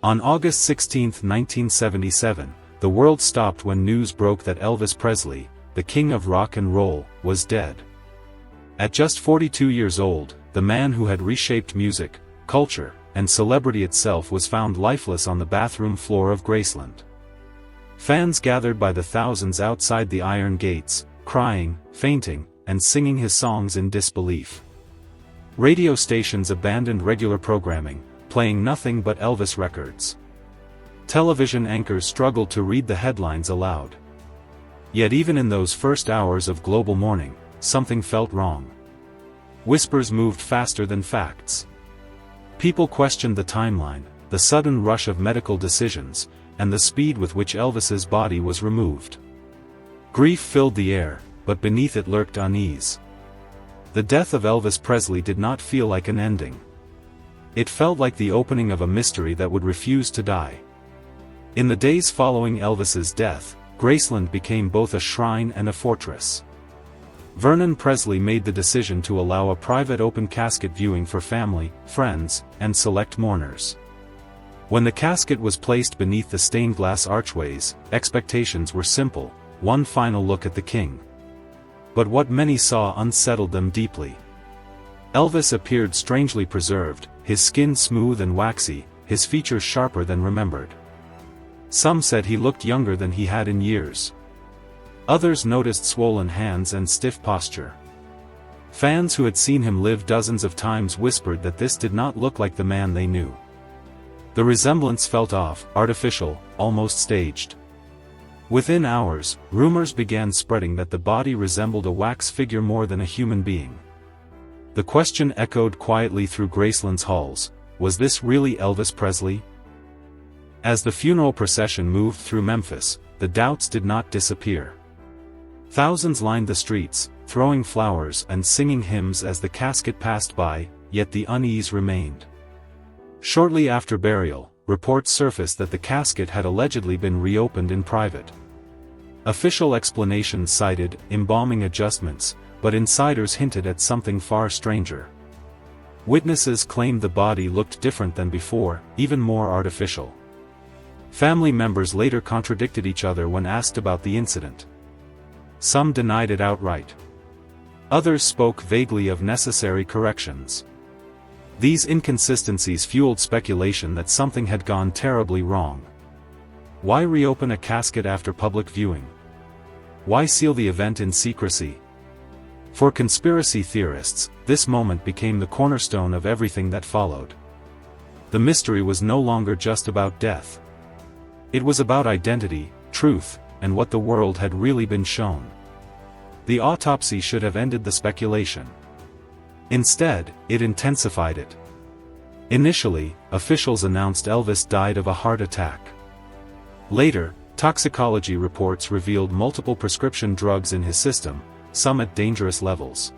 On August 16, 1977, the world stopped when news broke that Elvis Presley, the king of rock and roll, was dead. At just 42 years old, the man who had reshaped music, culture, and celebrity itself was found lifeless on the bathroom floor of Graceland. Fans gathered by the thousands outside the iron gates, crying, fainting, and singing his songs in disbelief. Radio stations abandoned regular programming, playing nothing but Elvis records. Television anchors struggled to read the headlines aloud. Yet even in those first hours of global mourning, something felt wrong. Whispers moved faster than facts. People questioned the timeline, the sudden rush of medical decisions, and the speed with which Elvis's body was removed. Grief filled the air, but beneath it lurked unease. The death of Elvis Presley did not feel like an ending. It felt like the opening of a mystery that would refuse to die. In the days following Elvis's death, Graceland became both a shrine and a fortress. Vernon Presley made the decision to allow a private open casket viewing for family, friends, and select mourners. When the casket was placed beneath the stained glass archways, expectations were simple: one final look at the king. But what many saw unsettled them deeply. Elvis appeared strangely preserved, his skin smooth and waxy, his features sharper than remembered. Some said he looked younger than he had in years. Others noticed swollen hands and stiff posture. Fans who had seen him live dozens of times whispered that this did not look like the man they knew. The resemblance felt off, artificial, almost staged. Within hours, rumors began spreading that the body resembled a wax figure more than a human being. The question echoed quietly through Graceland's halls: was this really Elvis Presley? As the funeral procession moved through Memphis, the doubts did not disappear. Thousands lined the streets, throwing flowers and singing hymns as the casket passed by, yet the unease remained. Shortly after burial, reports surfaced that the casket had allegedly been reopened in private. Official explanations cited embalming adjustments, but insiders hinted at something far stranger. Witnesses claimed the body looked different than before, even more artificial. Family members later contradicted each other when asked about the incident. Some denied it outright. Others spoke vaguely of necessary corrections. These inconsistencies fueled speculation that something had gone terribly wrong. Why reopen a casket after public viewing? Why seal the event in secrecy? For conspiracy theorists, this moment became the cornerstone of everything that followed. The mystery was no longer just about death. It was about identity, truth, and what the world had really been shown. The autopsy should have ended the speculation. Instead, it intensified it. Initially, officials announced Elvis died of a heart attack. Later, toxicology reports revealed multiple prescription drugs in his system, some at dangerous levels.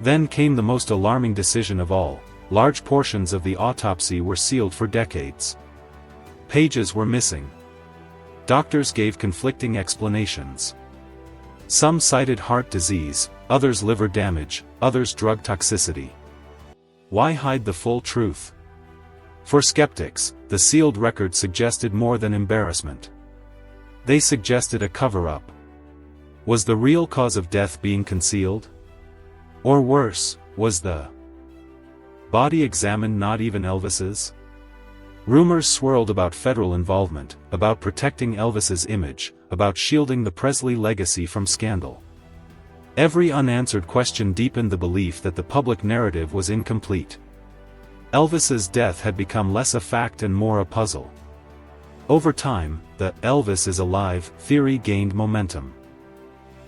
Then came the most alarming decision of all: large portions of the autopsy were sealed for decades. Pages were missing. Doctors gave conflicting explanations. Some cited heart disease, others liver damage, others drug toxicity. Why hide the full truth? For skeptics, the sealed record suggested more than embarrassment. They suggested a cover-up. Was the real cause of death being concealed? Or worse, was the body examined not even Elvis's? Rumors swirled about federal involvement, about protecting Elvis's image, about shielding the Presley legacy from scandal. Every unanswered question deepened the belief that the public narrative was incomplete. Elvis's death had become less a fact and more a puzzle. Over time, the "Elvis is alive" theory gained momentum.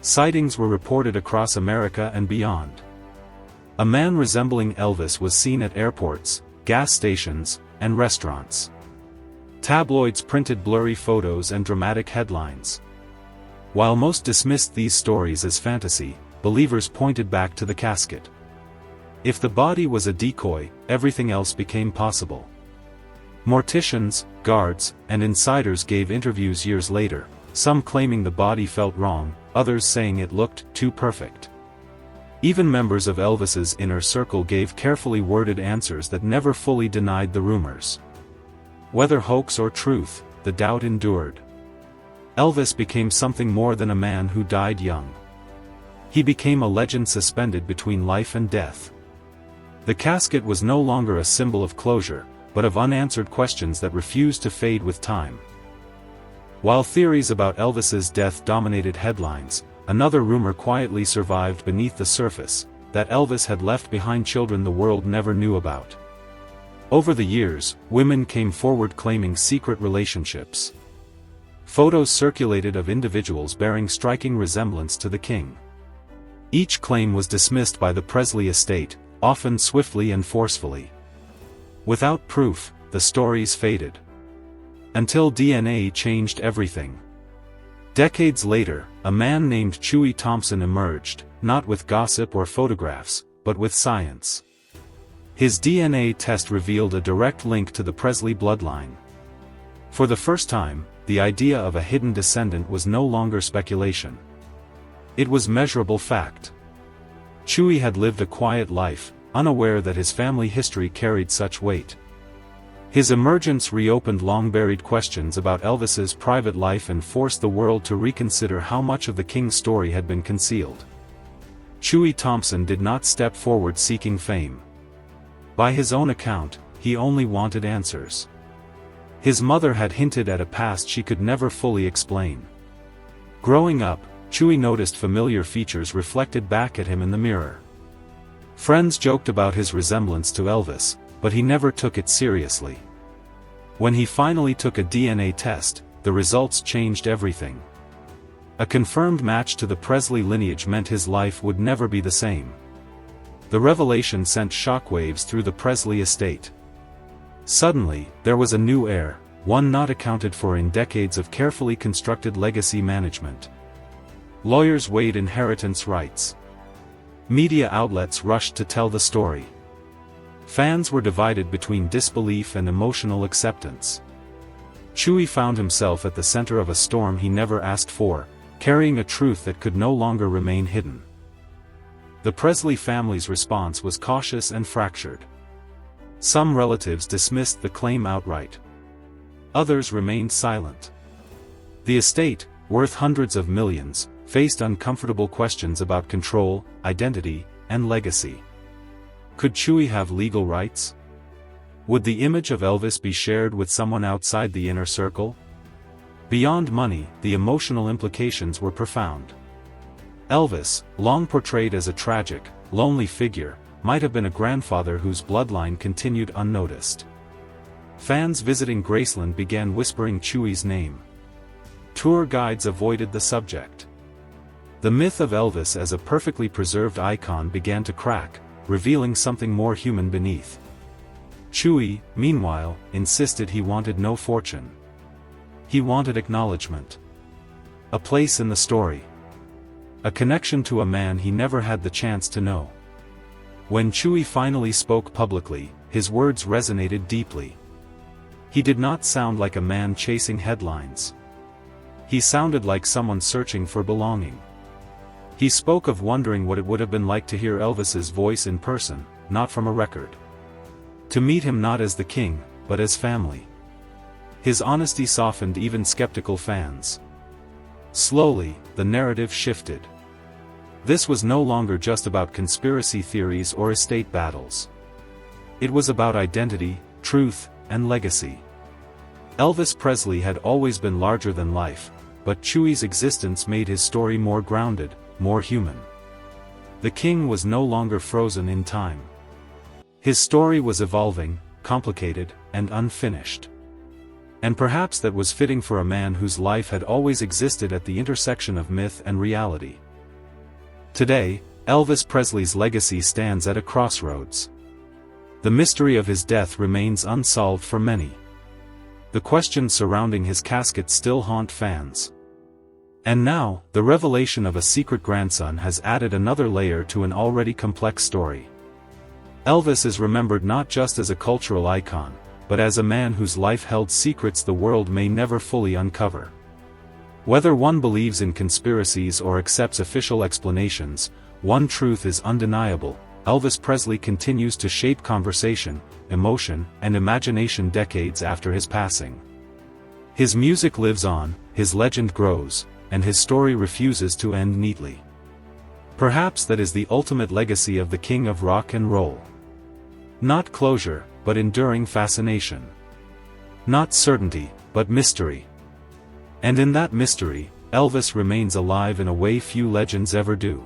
Sightings were reported across America and beyond. A man resembling Elvis was seen at airports, gas stations, and restaurants. Tabloids printed blurry photos and dramatic headlines. While most dismissed these stories as fantasy, believers pointed back to the casket. If the body was a decoy, everything else became possible. Morticians, guards, and insiders gave interviews years later, some claiming the body felt wrong, others saying it looked too perfect. Even members of Elvis's inner circle gave carefully worded answers that never fully denied the rumors. Whether hoax or truth, the doubt endured. Elvis became something more than a man who died young. He became a legend suspended between life and death. The casket was no longer a symbol of closure, but of unanswered questions that refused to fade with time. While theories about Elvis's death dominated headlines, another rumor quietly survived beneath the surface, that Elvis had left behind children the world never knew about. Over the years, women came forward claiming secret relationships. Photos circulated of individuals bearing striking resemblance to the king. Each claim was dismissed by the Presley estate, often swiftly and forcefully. Without proof, the stories faded. Until DNA changed everything. Decades later, a man named Chuy Thompson emerged, not with gossip or photographs, but with science. His DNA test revealed a direct link to the Presley bloodline. For the first time, the idea of a hidden descendant was no longer speculation. It was measurable fact. Chuy had lived a quiet life, unaware that his family history carried such weight. His emergence reopened long-buried questions about Elvis's private life and forced the world to reconsider how much of the king's story had been concealed. Chuy Thompson did not step forward seeking fame. By his own account, he only wanted answers. His mother had hinted at a past she could never fully explain. Growing up, Chuy noticed familiar features reflected back at him in the mirror. Friends joked about his resemblance to Elvis, but he never took it seriously. When he finally took a DNA test, the results changed everything. A confirmed match to the Presley lineage meant his life would never be the same. The revelation sent shockwaves through the Presley estate. Suddenly, there was a new heir, one not accounted for in decades of carefully constructed legacy management. Lawyers weighed inheritance rights. Media outlets rushed to tell the story. Fans were divided between disbelief and emotional acceptance. Chuy found himself at the center of a storm he never asked for, carrying a truth that could no longer remain hidden. The Presley family's response was cautious and fractured. Some relatives dismissed the claim outright. Others remained silent. The estate, worth hundreds of millions, faced uncomfortable questions about control, identity, and legacy. Could Chuy have legal rights? Would the image of Elvis be shared with someone outside the inner circle? Beyond money, the emotional implications were profound. Elvis, long portrayed as a tragic, lonely figure, might have been a grandfather whose bloodline continued unnoticed. Fans visiting Graceland began whispering Chuy's name. Tour guides avoided the subject. The myth of Elvis as a perfectly preserved icon began to crack, revealing something more human beneath. Chuy, meanwhile, insisted he wanted no fortune. He wanted acknowledgement. A place in the story. A connection to a man he never had the chance to know. When Chuy finally spoke publicly, his words resonated deeply. He did not sound like a man chasing headlines. He sounded like someone searching for belonging. He spoke of wondering what it would have been like to hear Elvis's voice in person, not from a record. To meet him not as the king, but as family. His honesty softened even skeptical fans. Slowly, the narrative shifted. This was no longer just about conspiracy theories or estate battles. It was about identity, truth, and legacy. Elvis Presley had always been larger than life, but Chuy's existence made his story more grounded, more human. The king was no longer frozen in time. His story was evolving, complicated, and unfinished. And perhaps that was fitting for a man whose life had always existed at the intersection of myth and reality. Today, Elvis Presley's legacy stands at a crossroads. The mystery of his death remains unsolved for many. The questions surrounding his casket still haunt fans. And now, the revelation of a secret grandson has added another layer to an already complex story. Elvis is remembered not just as a cultural icon, but as a man whose life held secrets the world may never fully uncover. Whether one believes in conspiracies or accepts official explanations, one truth is undeniable: Elvis Presley continues to shape conversation, emotion, and imagination decades after his passing. His music lives on, his legend grows, and his story refuses to end neatly. Perhaps that is the ultimate legacy of the king of rock and roll. Not closure, but enduring fascination. Not certainty, but mystery. And in that mystery, Elvis remains alive in a way few legends ever do.